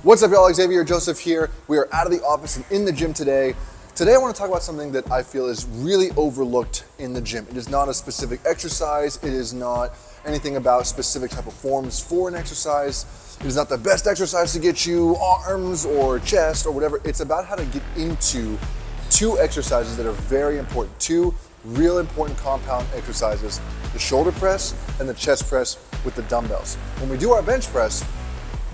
What's up, y'all? Xavier Joseph here. We are out of the office and in the gym today. Today I want to talk about something that I feel is really overlooked in the gym. It is not a specific exercise. It is not anything about specific type of forms for an exercise. It is not the best exercise to get you arms or chest or whatever. It's about how to get into two exercises that are very important. Two real important compound exercises: the shoulder press and the chest press with the dumbbells. When we do our bench press,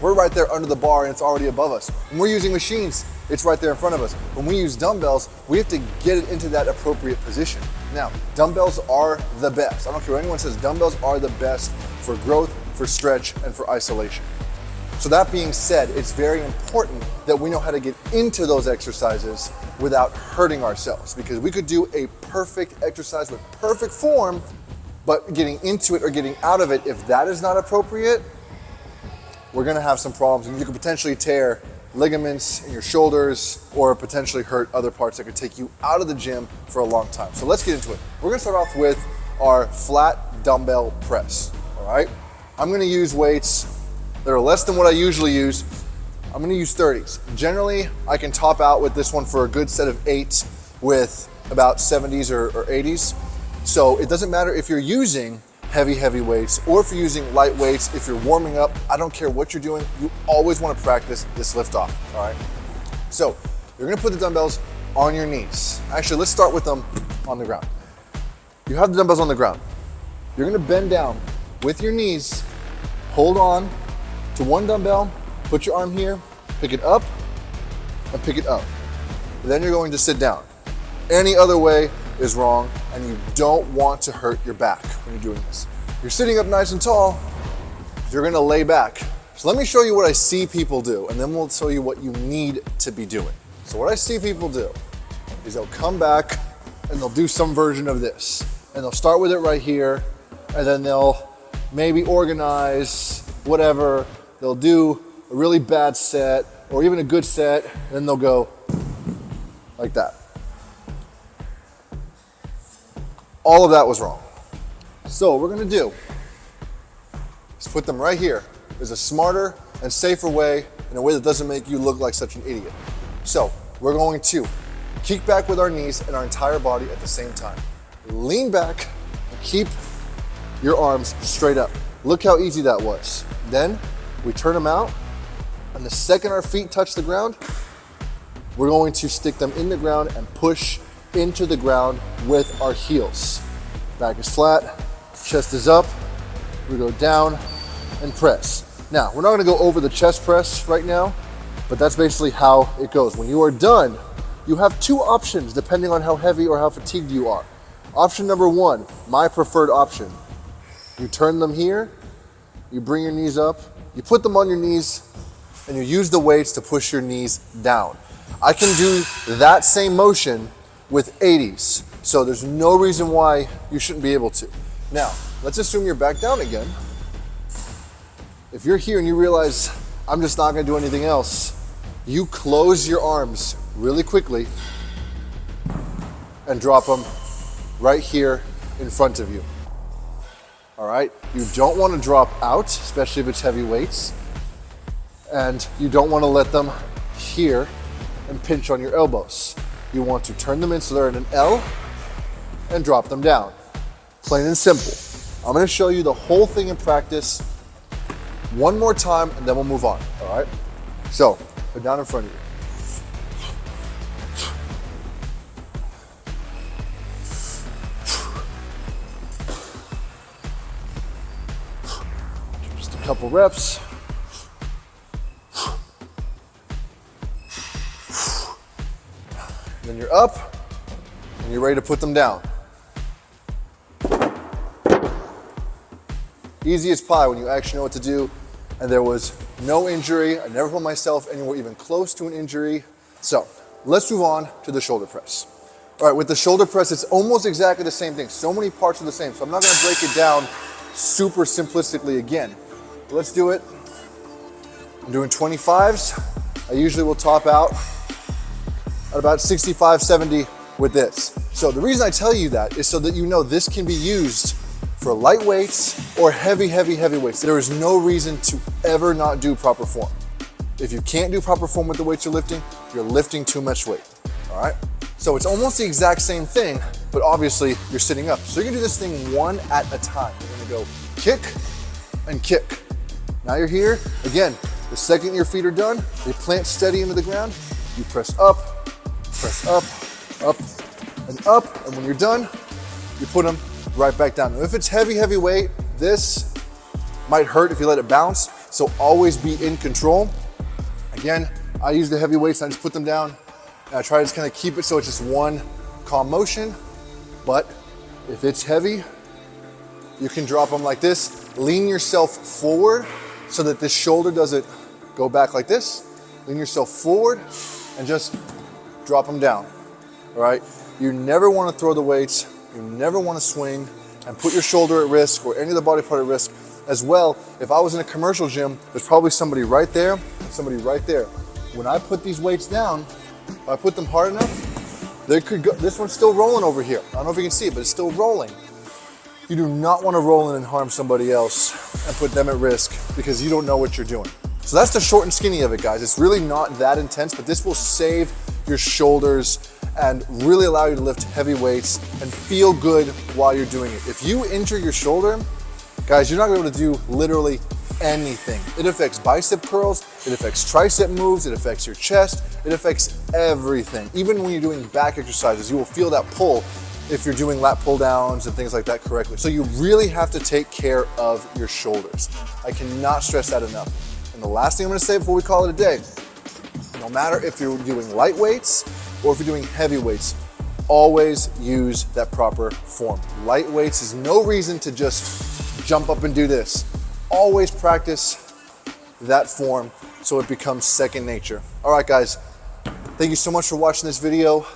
we're right there under the bar and it's already above us. When we're using machines, it's right there in front of us. When we use dumbbells, we have to get it into that appropriate position. Now, dumbbells are the best. I don't care what anyone says, dumbbells are the best for growth, for stretch, and for isolation. So that being said, it's very important that we know how to get into those exercises without hurting ourselves, because we could do a perfect exercise with perfect form, but getting into it or getting out of it, if that is not appropriate, we're gonna have some problems, and you could potentially tear ligaments in your shoulders or potentially hurt other parts that could take you out of the gym for a long time. So let's get into it. We're gonna start off with our flat dumbbell press, all right? I'm gonna use weights that are less than what I usually use. I'm gonna use 30s. Generally, I can top out with this one for a good set of 8 with about 70s or 80s. So it doesn't matter if you're using heavy weights or if you're using light weights. If you're warming up, I don't care what you're doing, you always want to practice this lift off, all right? So you're gonna put the dumbbells on your knees. Actually, let's start with them on the ground. You have the dumbbells on the ground. You're gonna bend down with your knees, hold on to one dumbbell, put your arm here, pick it up and pick it up. Then you're going to sit down. Any other way is wrong, and you don't want to hurt your back when you're doing this. You're sitting up nice and tall, you're gonna lay back. So let me show you what I see people do, and then we'll show you what you need to be doing. So what I see people do is they'll come back and they'll do some version of this. And they'll start with it right here, and then they'll maybe organize, whatever. They'll do a really bad set, or even a good set, and then they'll go like that. All of that was wrong. So what we're gonna do is put them right here. There's a smarter and safer way, in a way that doesn't make you look like such an idiot. So we're going to kick back with our knees and our entire body at the same time. Lean back and keep your arms straight up. Look how easy that was. Then we turn them out, and the second our feet touch the ground, we're going to stick them in the ground and push into the ground with our heels. Back is flat, chest is up, we go down and press. Now, we're not gonna go over the chest press right now, but that's basically how it goes. When you are done, you have two options depending on how heavy or how fatigued you are. Option number one, my preferred option. You turn them here, you bring your knees up, you put them on your knees, and you use the weights to push your knees down. I can do that same motion with 80s. So there's no reason why you shouldn't be able to. Now, let's assume you're back down again. If you're here and you realize, I'm just not gonna do anything else, you close your arms really quickly and drop them right here in front of you. All right, you don't wanna drop out, especially if it's heavy weights, and you don't wanna let them here and pinch on your elbows. You want to turn them in so they're in an L and drop them down. Plain and simple. I'm gonna show you the whole thing in practice one more time, and then we'll move on, all right? So, put down in front of you. Just a couple reps. Then you're up, and you're ready to put them down. Easy as pie when you actually know what to do, and there was no injury. I never put myself anywhere even close to an injury. So let's move on to the shoulder press. All right, with the shoulder press, it's almost exactly the same thing. So many parts are the same, so I'm not gonna break it down super simplistically again. Let's do it. I'm doing 25s. I usually will top out at about 65, 70 with this. So the reason I tell you that is so that you know this can be used for light weights or heavy weights. There is no reason to ever not do proper form. If you can't do proper form with the weights you're lifting too much weight, all right? So it's almost the exact same thing, but obviously you're sitting up. So you're gonna do this thing one at a time. You're gonna go kick and kick. Now you're here. Again, the second your feet are done, they plant steady into the ground, you press up, up, and up, and when you're done, you put them right back down. Now, if it's heavy, heavy weight, this might hurt if you let it bounce, so always be in control. Again, I use the heavy weights and I just put them down, and I try to just kind of keep it so it's just one calm motion. But if it's heavy, you can drop them like this. Lean yourself forward so that this shoulder doesn't go back like this. Lean yourself forward and just drop them down, all right? You never wanna throw the weights, you never wanna swing and put your shoulder at risk or any of the body part at risk as well. If I was in a commercial gym, there's probably somebody right there, somebody right there. When I put these weights down, if I put them hard enough, they could go, this one's still rolling over here. I don't know if you can see it, but it's still rolling. You do not want to roll in and harm somebody else and put them at risk because you don't know what you're doing. So that's the short and skinny of it, guys. It's really not that intense, but this will save your shoulders and really allow you to lift heavy weights and feel good while you're doing it. If you injure your shoulder, guys, you're not gonna be able to do literally anything. It affects bicep curls, it affects tricep moves, it affects your chest, it affects everything. Even when you're doing back exercises, you will feel that pull if you're doing lat pull downs and things like that correctly. So you really have to take care of your shoulders. I cannot stress that enough. And the last thing I'm gonna say before we call it a day, no matter if you're doing light weights or if you're doing heavy weights, always use that proper form. Light weights is no reason to just jump up and do this. Always practice that form so it becomes second nature. All right, guys, thank you so much for watching this video.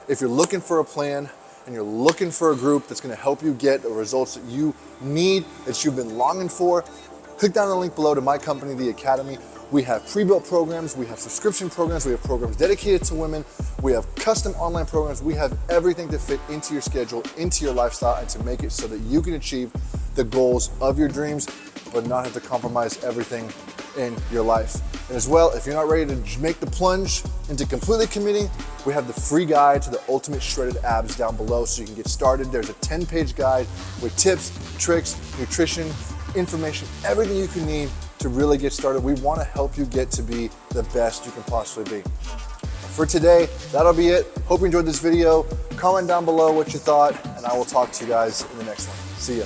If you're looking for a plan and you're looking for a group that's gonna help you get the results that you need, that you've been longing for, click down the link below to my company, The Academy. We have pre-built programs, we have subscription programs, we have programs dedicated to women, we have custom online programs, we have everything to fit into your schedule, into your lifestyle, and to make it so that you can achieve the goals of your dreams, but not have to compromise everything in your life. And as well, if you're not ready to make the plunge into completely committing, we have the free guide to the ultimate shredded abs down below so you can get started. There's a 10-page guide with tips, tricks, nutrition, information, everything you can need to really get started. We want to help you get to be the best you can possibly be. For today, that'll be it. Hope you enjoyed this video. Comment down below what you thought, and I will talk to you guys in the next one. See ya.